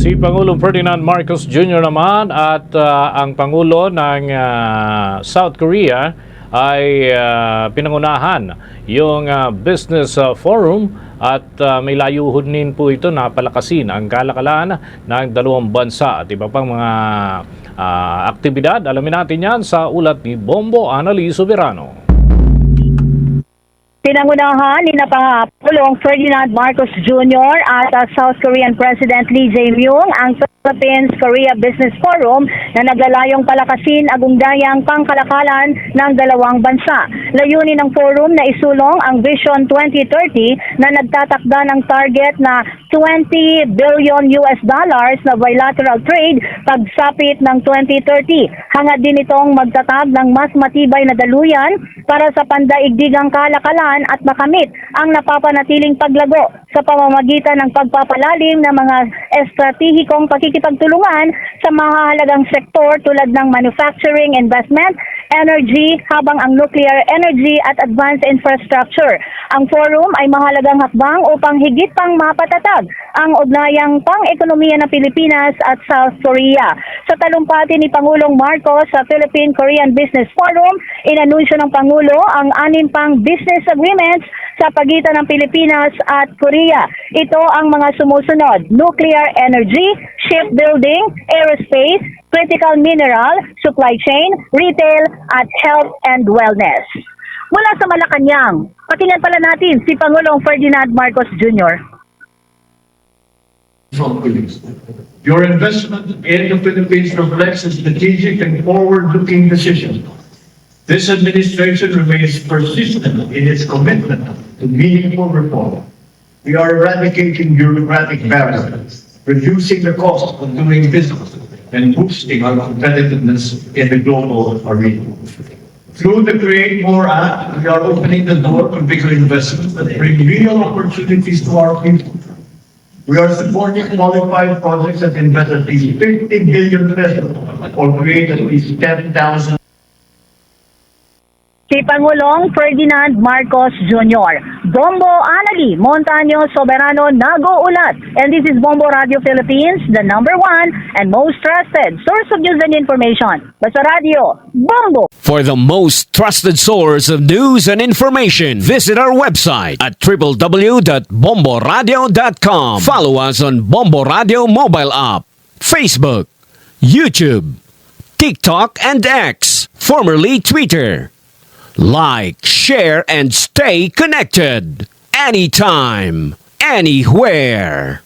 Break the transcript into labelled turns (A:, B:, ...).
A: Si Pangulong Ferdinand Marcos Jr. naman at ang Pangulo ng South Korea ay pinangunahan yung business forum at may layunin po ito na palakasin ang kalakalan ng dalawang bansa at iba pang mga aktibidad. Alamin natin yan sa ulat ni Bombo Annalise Soberano.
B: Pinangunahan ni Pangulong Ferdinand Marcos Jr. at South Korean President Lee Jae-myung ang Philippines-Korea Business Forum na naglalayong palakasin agundayang pangkalakalan ng dalawang bansa. Layunin ng forum na isulong ang Vision 2030 na nagtatakda ng target na $20 billion na bilateral trade pagsapit ng 2030. Hangad din itong magtatag ng mas matibay na daluyan para sa pandaigdigang kalakalan at makamit ang napapanatiling paglago sa pamamagitan ng pagpapalalim ng mga estratehikong pakikipagtulungan sa mahahalagang sektor tulad ng manufacturing, investment, energy, habang ang nuclear energy at advanced infrastructure. Ang forum ay mahalagang hakbang upang higit pang mapatatag ang ugnayang pang-ekonomiya ng Pilipinas at South Korea. Sa talumpati ni Pangulong Marcos sa Philippine-Korean Business Forum, inanunsyo ng Pangulo ang 6 pang business agreements sa pagitan ng Pilipinas at Korea. Ito ang mga sumusunod: nuclear energy, shipbuilding, aerospace, critical mineral, supply chain, retail, at health and wellness. Mula sa Malacanang, pakinggan pala natin si Pangulong Ferdinand Marcos Jr.
C: Your investment in the Philippines reflects a strategic and forward-looking decision. This administration remains persistent in its commitment to meaningful reform. We are eradicating bureaucratic barriers, reducing the cost of doing business, and boosting our competitiveness in the global arena. Through the Create More Act, we are opening the door to bigger investments that bring real opportunities to our people. We are supporting qualified projects that invest at least 50 billion pesos or create at least 10,000.
B: Si Pangulong Ferdinand Marcos Jr. Bombo Annalise Montaño Soberano nag-uulat. And this is Bombo Radio Philippines, the #1 and most trusted source of news and information. Basta Radio, Bombo!
D: For the most trusted source of news and information, visit our website at www.bomboradio.com. Follow us on Bombo Radio mobile app, Facebook, YouTube, TikTok, and X, formerly Twitter. Like, share, and stay connected. Anytime, anywhere.